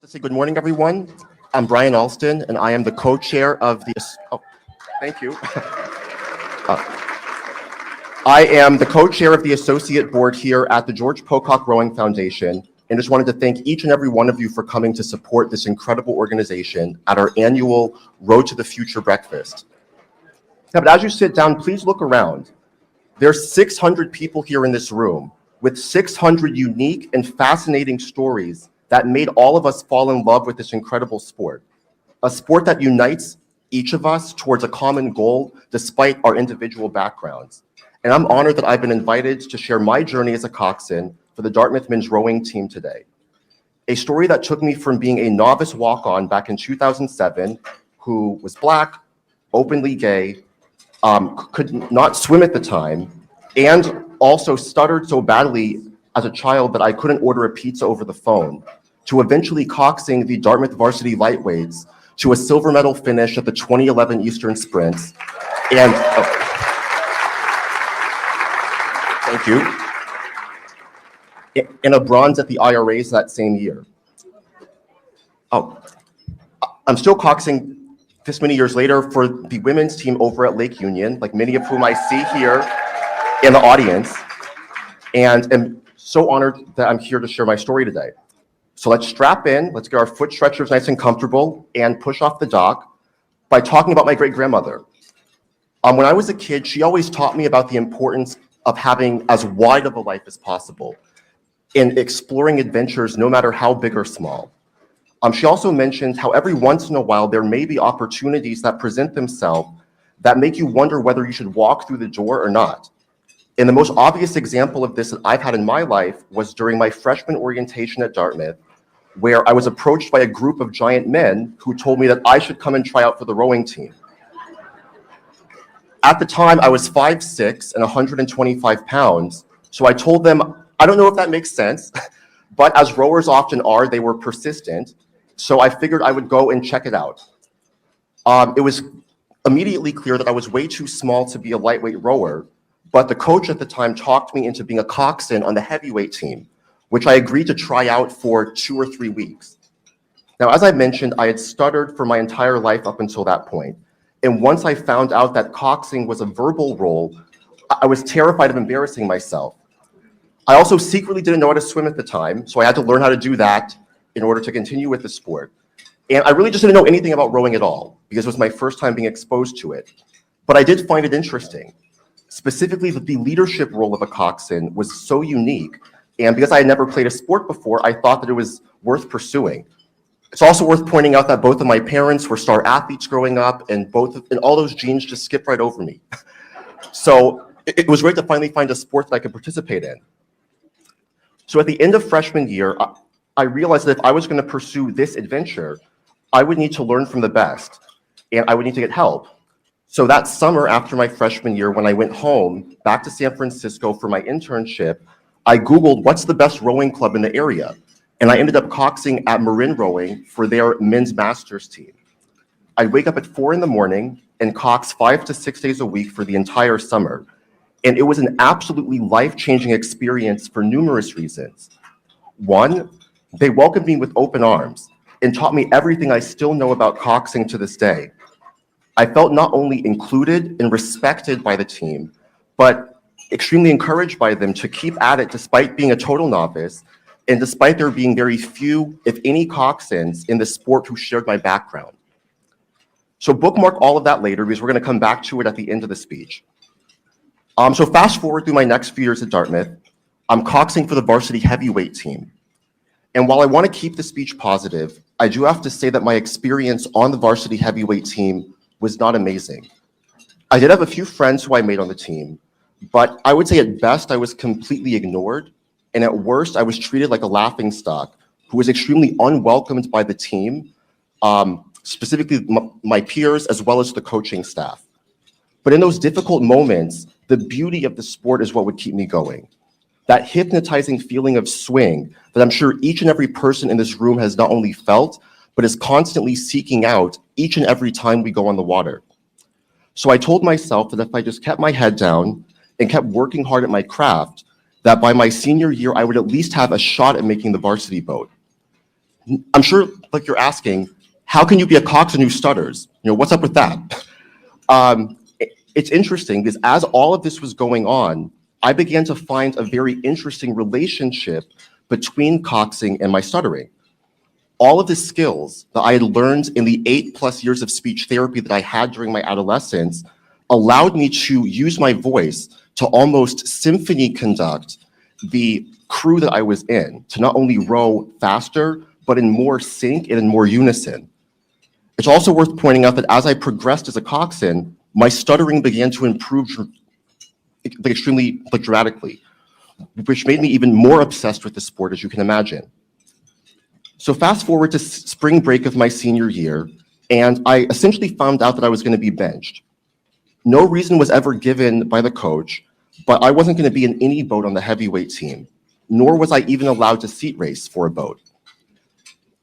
Say good morning, everyone. I'm Bryan Alston, and I am the co-chair of the. Oh, thank you. I am the co-chair of the associate board here at the George Pocock Foundation, and just wanted to thank each and every one of you for coming to support this incredible organization at our annual Road to the Future breakfast. Now, but as you sit down, please look around. There's 600 people here in this room with 600 unique and fascinating stories that made all of us fall in love with this incredible sport. A sport that unites each of us towards a common goal despite our individual backgrounds. And I'm honored that I've been invited to share my journey as a coxswain for the Dartmouth men's rowing team today. A story that took me from being a novice walk-on back in 2007, who was Black, openly gay, could not swim at the time, and also stuttered so badly as a child that I couldn't order a pizza over the phone, to eventually coxing the Dartmouth Varsity Lightweights to a silver medal finish at the 2011 Eastern Sprints. And, thank you. And a bronze at the IRAs that same year. I'm still coxing this many years later for the women's team over at Lake Union, like many of whom I see here in the audience, and am so honored that I'm here to share my story today. So let's strap in, let's get our foot stretchers nice and comfortable, and push off the dock by talking about my great-grandmother. When I was a kid, she always taught me about the importance of having as wide of a life as possible and exploring adventures no matter how big or small. She also mentioned how every once in a while there may be opportunities that present themselves that make you wonder whether you should walk through the door or not. And the most obvious example of this that I've had in my life was during my freshman orientation at Dartmouth, where I was approached by a group of giant men who told me that I should come and try out for the rowing team. At the time, I was 5'6" and 125 pounds, so I told them, I don't know if that makes sense, but as rowers often are, they were persistent, so I figured I would go and check it out. It was immediately clear that I was way too small to be a lightweight rower, but the coach at the time talked me into being a coxswain on the heavyweight team, which I agreed to try out for 2 or 3 weeks. Now, as I mentioned, I had stuttered for my entire life up until that point. And once I found out that coxing was a verbal role, I was terrified of embarrassing myself. I also secretly didn't know how to swim at the time, so I had to learn how to do that in order to continue with the sport. And I really just didn't know anything about rowing at all, because it was my first time being exposed to it. But I did find it interesting. Specifically, the leadership role of a coxswain was so unique, and because I had never played a sport before, I thought that it was worth pursuing. It's also worth pointing out that both of my parents were star athletes growing up, and all those genes just skipped right over me. So it was great to finally find a sport that I could participate in. So at the end of freshman year, I realized that if I was going to pursue this adventure, I would need to learn from the best, and I would need to get help. So that summer after my freshman year, when I went home back to San Francisco for my internship, I Googled what's the best rowing club in the area. And I ended up coxing at Marin Rowing for their men's masters team. I'd wake up at 4 in the morning and cox 5 to 6 days a week for the entire summer. And it was an absolutely life-changing experience for numerous reasons. One, they welcomed me with open arms and taught me everything I still know about coxing to this day. I felt not only included and respected by the team, but extremely encouraged by them to keep at it despite being a total novice and despite there being very few, if any, coxswains in the sport who shared my background. So bookmark all of that later because we're going to come back to it at the end of the speech. So fast forward through my next few years at Dartmouth, I'm coxing for the varsity heavyweight team. And while I want to keep the speech positive, I do have to say that my experience on the varsity heavyweight team was not amazing. I did have a few friends who I made on the team, but I would say at best I was completely ignored, and at worst I was treated like a laughingstock who was extremely unwelcomed by the team, specifically my peers as well as the coaching staff. But in those difficult moments, the beauty of the sport is what would keep me going. That hypnotizing feeling of swing that I'm sure each and every person in this room has not only felt, but is constantly seeking out each and every time we go on the water. So I told myself that if I just kept my head down and kept working hard at my craft, that by my senior year, I would at least have a shot at making the varsity boat. I'm sure like you're asking, how can you be a coxswain who stutters? What's up with that? It's interesting because as all of this was going on, I began to find a very interesting relationship between coxing and my stuttering. All of the skills that I had learned in the 8+ years of speech therapy that I had during my adolescence allowed me to use my voice to almost symphony conduct the crew that I was in, to not only row faster, but in more sync and in more unison. It's also worth pointing out that as I progressed as a coxswain, my stuttering began to improve extremely dramatically, which made me even more obsessed with the sport, as you can imagine. So fast forward to spring break of my senior year, and I essentially found out that I was going to be benched. No reason was ever given by the coach, but I wasn't going to be in any boat on the heavyweight team, nor was I even allowed to seat race for a boat.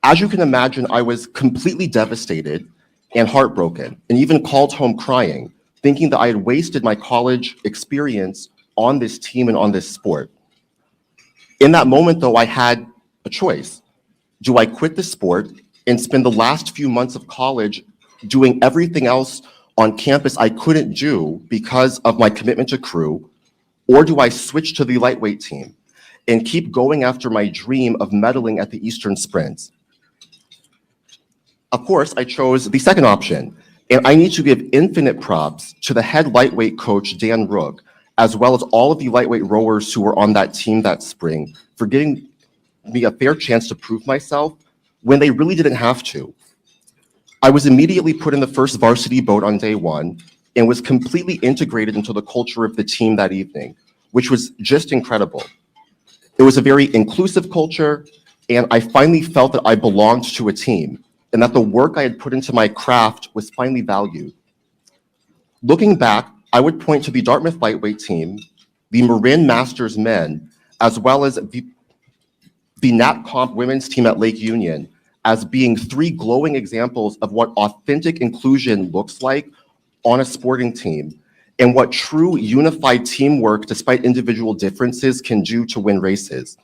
As you can imagine, I was completely devastated and heartbroken, and even called home crying, thinking that I had wasted my college experience on this team and on this sport. In that moment, though, I had a choice. Do I quit the sport and spend the last few months of college doing everything else on campus I couldn't do because of my commitment to crew, or do I switch to the lightweight team and keep going after my dream of medaling at the Eastern Sprints? Of course, I chose the second option, and I need to give infinite props to the head lightweight coach, Dan Rook, as well as all of the lightweight rowers who were on that team that spring for giving me a fair chance to prove myself when they really didn't have to. I was immediately put in the first varsity boat on day one and was completely integrated into the culture of the team that evening, which was just incredible. It was a very inclusive culture, and I finally felt that I belonged to a team and that the work I had put into my craft was finally valued. Looking back, I would point to the Dartmouth lightweight team, the Marin Masters men, as well as the NatComp women's team at Lake Union as being three glowing examples of what authentic inclusion looks like on a sporting team and what true unified teamwork, despite individual differences, can do to win races.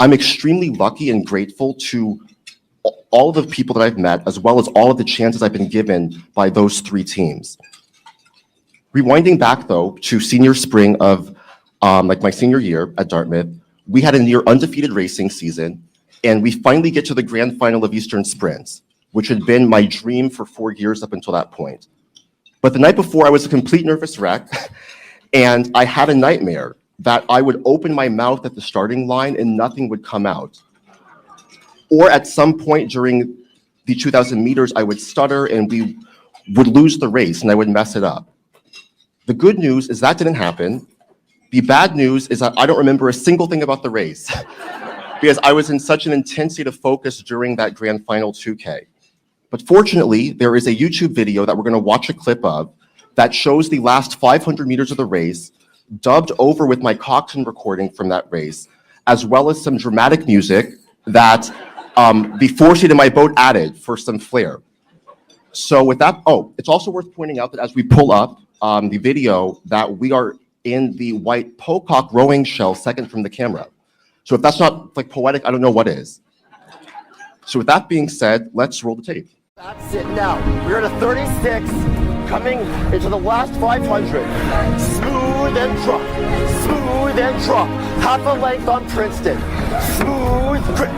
I'm extremely lucky and grateful to all of the people that I've met, as well as all of the chances I've been given by those three teams. Rewinding back though to senior spring of my senior year at Dartmouth, we had a near undefeated racing season, and we finally get to the grand final of Eastern Sprints, which had been my dream for 4 years up until that point. But the night before, I was a complete nervous wreck, and I had a nightmare that I would open my mouth at the starting line and nothing would come out. Or at some point during the 2,000 meters, I would stutter and we would lose the race and I would mess it up. The good news is that didn't happen. The bad news is that I don't remember a single thing about the race because I was in such an intense state of focus during that grand final 2K. But fortunately, there is a YouTube video that we're going to watch a clip of that shows the last 500 meters of the race, dubbed over with my Coxing recording from that race, as well as some dramatic music that the four-seat in my boat added for some flair. So with that, it's also worth pointing out that as we pull up the video, that we are in the white Pocock rowing shell second from the camera. So if that's not like poetic, I don't know what is. So with that being said, let's roll the tape. That's it now. We're at a 36, coming into the last 500. Smooth and drop, smooth and drop. Half a length on Princeton. Smooth grip,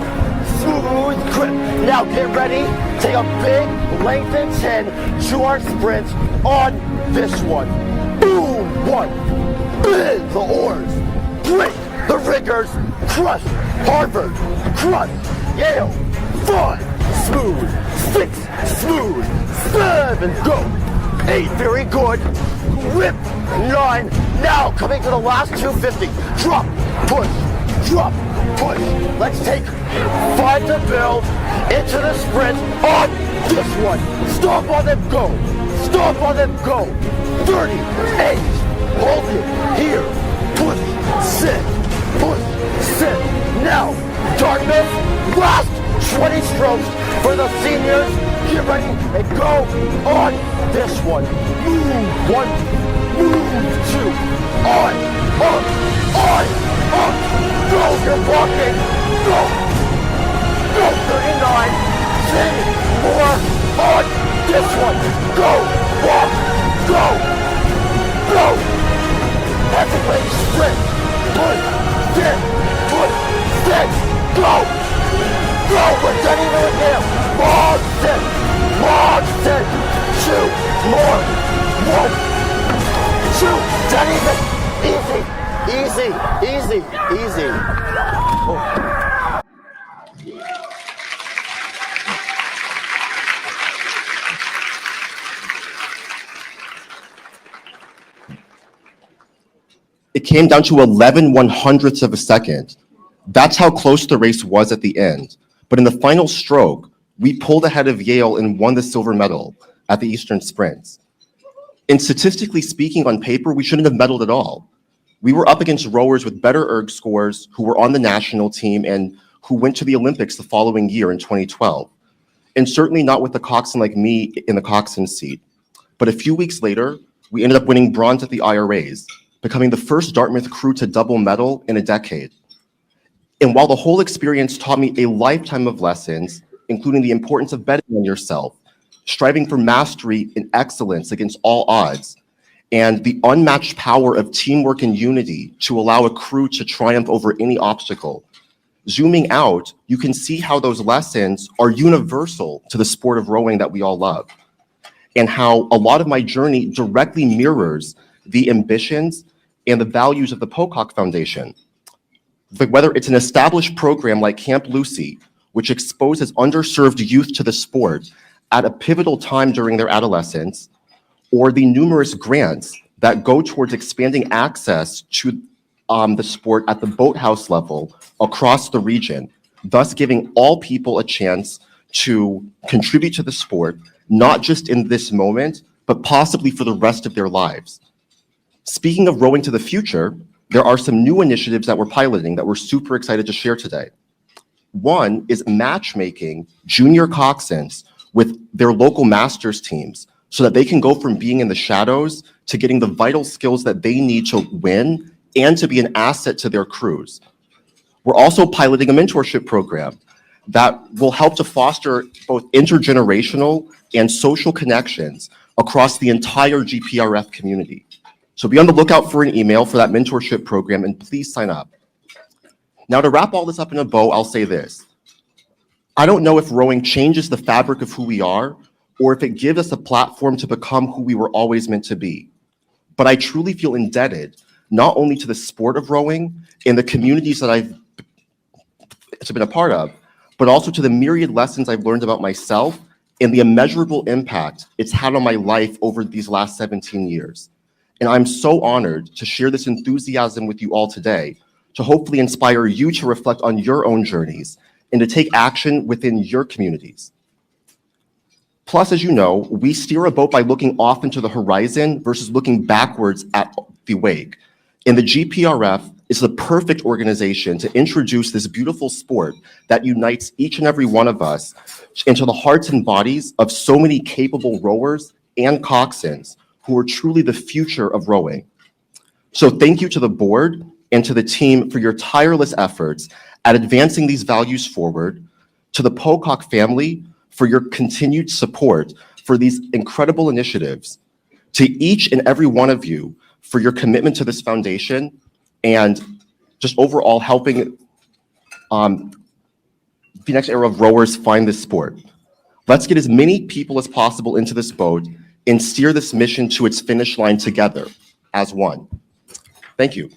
smooth grip. Now get ready, take a big length and 10 to our sprint on this one. Boom, one. Bend the oars, break the riggers, crush, Harvard, crush, Yale, 5, smooth, 6, smooth, 7, go, 8, very good, whip, 9, now coming to the last 250, drop, push, let's take 5 to build, into the sprint, on this one, stop on them, go, 38, hold it, here, push, sit, now, Dartmouth, last 20 strokes for the seniors, get ready, and go on this one, move 1, move 2, on, up, go, you're walking, go, 39, 10 more on this one. Go, walk, go, go. That's a great sprint. Put, sit, go. Go, we're done even with him. Long sit, 2 more, 1, 2, done even. Easy. Oh. It came down to 11/100ths of a second. That's how close the race was at the end. But in the final stroke, we pulled ahead of Yale and won the silver medal at the Eastern Sprints. And statistically speaking, on paper, we shouldn't have medaled at all. We were up against rowers with better erg scores who were on the national team and who went to the Olympics the following year in 2012. And certainly not with the coxswain like me in the coxswain seat. But a few weeks later, we ended up winning bronze at the IRAs, becoming the first Dartmouth crew to double medal in a decade. And while the whole experience taught me a lifetime of lessons, including the importance of betting on yourself, striving for mastery and excellence against all odds, and the unmatched power of teamwork and unity to allow a crew to triumph over any obstacle, zooming out, you can see how those lessons are universal to the sport of rowing that we all love, and how a lot of my journey directly mirrors the ambitions and the values of the Pocock Foundation. Whether it's an established program like Camp Lucy, which exposes underserved youth to the sport at a pivotal time during their adolescence, or the numerous grants that go towards expanding access to the sport at the boathouse level across the region, thus giving all people a chance to contribute to the sport, not just in this moment, but possibly for the rest of their lives. Speaking of rowing to the future, there are some new initiatives that we're piloting that we're super excited to share today. One is matchmaking junior coxswains with their local masters teams so that they can go from being in the shadows to getting the vital skills that they need to win and to be an asset to their crews. We're also piloting a mentorship program that will help to foster both intergenerational and social connections across the entire GPRF community. So be on the lookout for an email for that mentorship program and please sign up. Now, to wrap all this up in a bow, I'll say this. I don't know if rowing changes the fabric of who we are or if it gives us a platform to become who we were always meant to be. But I truly feel indebted not only to the sport of rowing and the communities that I've been a part of, but also to the myriad lessons I've learned about myself and the immeasurable impact it's had on my life over these last 17 years. And I'm so honored to share this enthusiasm with you all today, to hopefully inspire you to reflect on your own journeys and to take action within your communities. Plus, as you know, we steer a boat by looking off into the horizon versus looking backwards at the wake. And the GPRF is the perfect organization to introduce this beautiful sport that unites each and every one of us into the hearts and bodies of so many capable rowers and coxswains who are truly the future of rowing. So thank you to the board and to the team for your tireless efforts at advancing these values forward, to the Pocock family for your continued support for these incredible initiatives, to each and every one of you for your commitment to this foundation and just overall helping the next era of rowers find this sport. Let's get as many people as possible into this boat and steer this mission to its finish line together as one. Thank you.